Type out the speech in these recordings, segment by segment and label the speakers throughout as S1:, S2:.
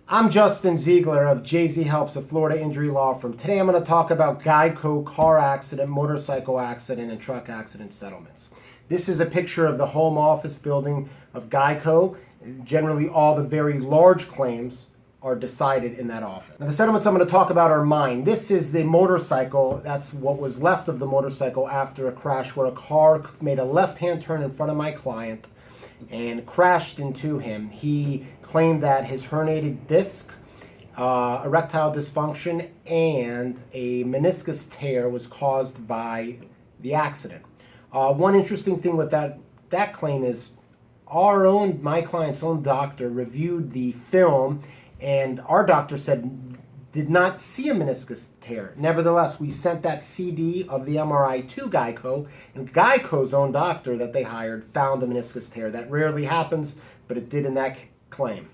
S1: I'm Justin Ziegler of JZ Helps, a Florida injury law firm. Today I'm going to talk about GEICO car accident, motorcycle accident, and truck accident settlements. This is a picture of the home office building of GEICO. Generally, all the very large claims are decided in that office. Now, the settlements I'm going to talk about are mine. This is the motorcycle. That's what was left of the motorcycle after a crash where a car made a left-hand turn in front of my client and crashed into him. He claimed that his herniated disc, erectile dysfunction, and a meniscus tear was caused by the accident. One interesting thing with that claim is my client's own doctor reviewed the film, and our doctor did not see a meniscus tear. Nevertheless, we sent that CD of the MRI to GEICO, and GEICO's own doctor that they hired found a meniscus tear. That rarely happens, but it did in that claim.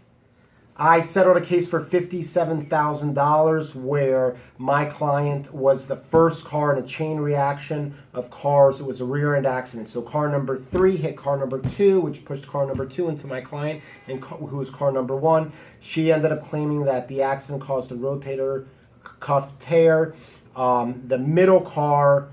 S1: I settled a case for $57,000 where my client was the first car in a chain reaction of cars. It was a rear-end accident. So car number 3 hit car number 2, which pushed car number 2 into my client, and who was car number 1. She ended up claiming that the accident caused a rotator cuff tear. The middle car,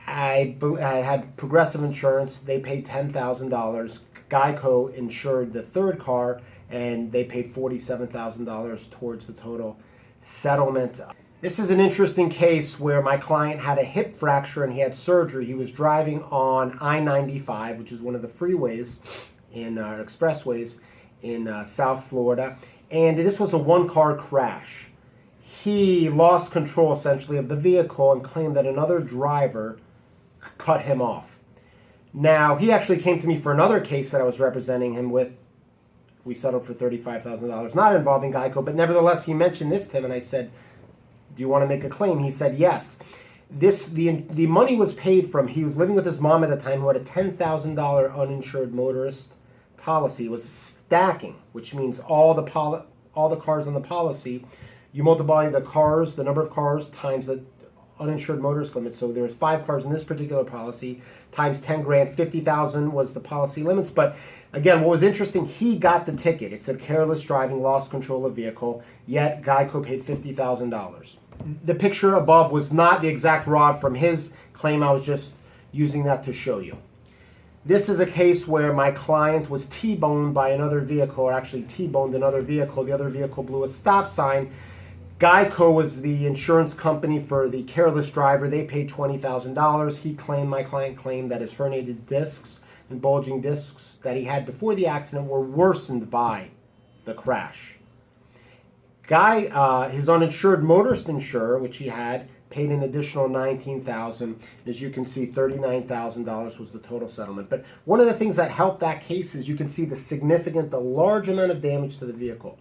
S1: I had Progressive Insurance. They paid $10,000. GEICO insured the third car, and they paid $47,000 towards the total settlement. This is an interesting case where my client had a hip fracture and he had surgery. He was driving on I-95, which is one of the freeways expressways in South Florida, and this was a one-car crash. He lost control essentially of the vehicle and claimed that another driver cut him off. Now, he actually came to me for another case that I was representing him with. We settled for $35,000, not involving GEICO, but nevertheless, he mentioned this to him, and I said, do you want to make a claim? He said, yes. The money was paid from, he was living with his mom at the time, who had a $10,000 uninsured motorist policy. It was stacking, which means all the cars on the policy, you multiply the number of cars times the uninsured motorist limit. So there was 5 cars in this particular policy, times 10 grand, 50,000 was the policy limits. But again, what was interesting, he got the ticket. It said careless driving, lost control of vehicle, yet GEICO paid $50,000. The picture above was not the exact rod from his claim. I was just using that to show you. This is a case where my client was T-boned by another vehicle, or actually T-boned another vehicle. The other vehicle blew a stop sign. GEICO was the insurance company for the careless driver. They paid $20,000. My client claimed that his herniated discs and bulging discs that he had before the accident were worsened by the crash. His uninsured motorist insurer, which he had, paid an additional $19,000. As you can see, $39,000 was the total settlement. But one of the things that helped that case is you can see the large amount of damage to the vehicle.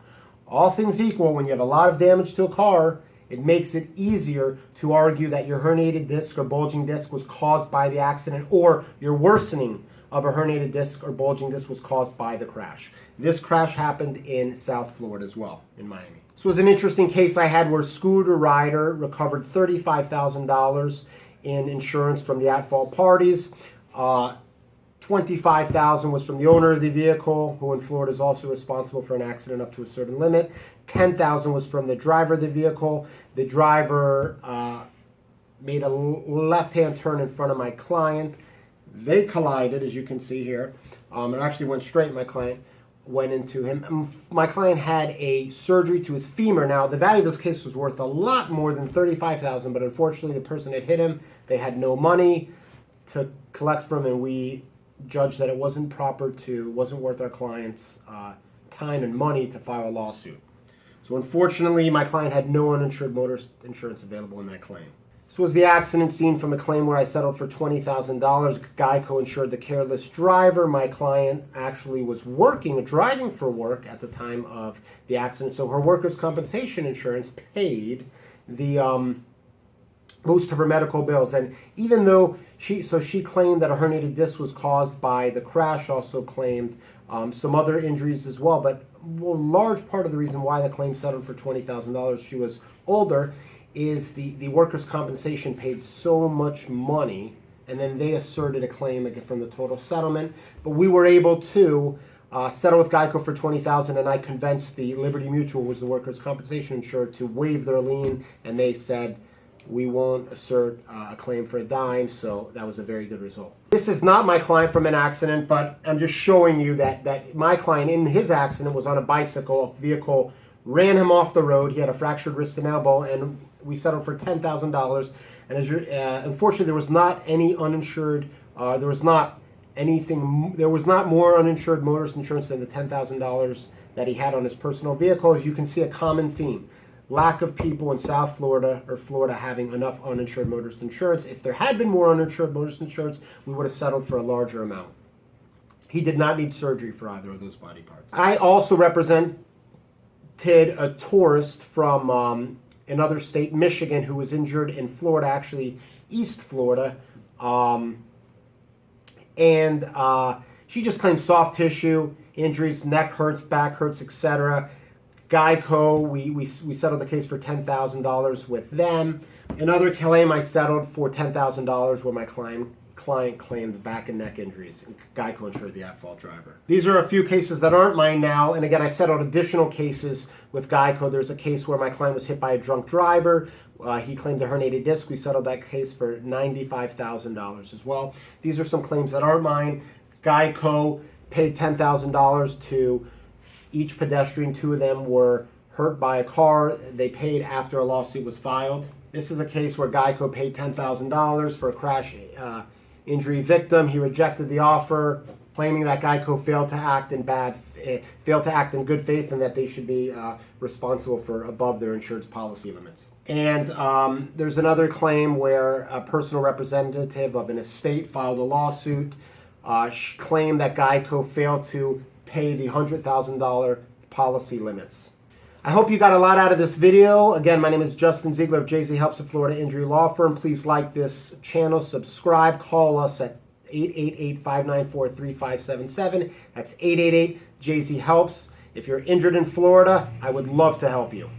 S1: All things equal, when you have a lot of damage to a car, it makes it easier to argue that your herniated disc or bulging disc was caused by the accident, or your worsening of a herniated disc or bulging disc was caused by the crash. This crash happened in South Florida as well, in Miami. This was an interesting case I had where scooter rider recovered $35,000 in insurance from the at-fault parties. $25,000 was from the owner of the vehicle, who in Florida is also responsible for an accident up to a certain limit. $10,000 was from the driver of the vehicle. The driver made a left-hand turn in front of my client. They collided, as you can see here. It actually went straight. My client went into him. My client had a surgery to his femur. Now, the value of this case was worth a lot more than $35,000, but unfortunately, the person that hit him, they had no money to collect from, and we judged that it wasn't worth our client's time and money to file a lawsuit. So unfortunately, my client had no uninsured motorist insurance available in that claim. This was the accident scene from a claim where I settled for $20,000. GEICO insured the careless driver. My client actually was driving for work at the time of the accident, so her workers' compensation insurance paid the most of her medical bills. And even though she claimed that a herniated disc was caused by the crash, also claimed some other injuries as well. But a large part of the reason why the claim settled for $20,000, she was older, is the workers' compensation paid so much money, and then they asserted a claim from the total settlement. But we were able to settled with GEICO for $20,000, and I convinced the Liberty Mutual, was the workers' compensation insurer, to waive their lien, and they said, we won't assert a claim for a dime, so that was a very good result. This is not my client from an accident, but I'm just showing you that my client in his accident was on a bicycle. A vehicle ran him off the road. He had a fractured wrist and elbow, and we settled for $10,000. And as unfortunately, there was not any uninsured, there was not more uninsured motorist insurance than the $10,000 that he had on his personal vehicle. As you can see, a common theme. Lack of people in South Florida or Florida having enough uninsured motorist insurance. If there had been more uninsured motorist insurance, we would have settled for a larger amount. He did not need surgery for either of those body parts. I also represented a tourist from another state, Michigan, who was injured in Florida, actually East Florida. She just claimed soft tissue injuries, neck hurts, back hurts, etc. GEICO, we settled the case for $10,000 with them. Another claim I settled for $10,000 where my client claimed back and neck injuries, and GEICO insured the at-fault driver. These are a few cases that aren't mine now, and again, I settled additional cases with GEICO. There's a case where my client was hit by a drunk driver. He claimed a herniated disc. We settled that case for $95,000 as well. These are some claims that aren't mine. GEICO paid $10,000 to each pedestrian. 2 of them were hurt by a car. They paid after a lawsuit was filed. This is a case where GEICO paid $10,000 for a crash injury victim. He rejected the offer, claiming that GEICO failed to act in good faith, and that they should be responsible for above their insured's policy limits. And there's another claim where a personal representative of an estate filed a lawsuit, claimed that GEICO failed to pay the $100,000 policy limits. I hope you got a lot out of this video. Again, my name is Justin Ziegler of JZ Helps, a Florida injury law firm. Please like this channel, subscribe, call us at 888-594-3577. That's 888-JZ Helps. If you're injured in Florida, I would love to help you.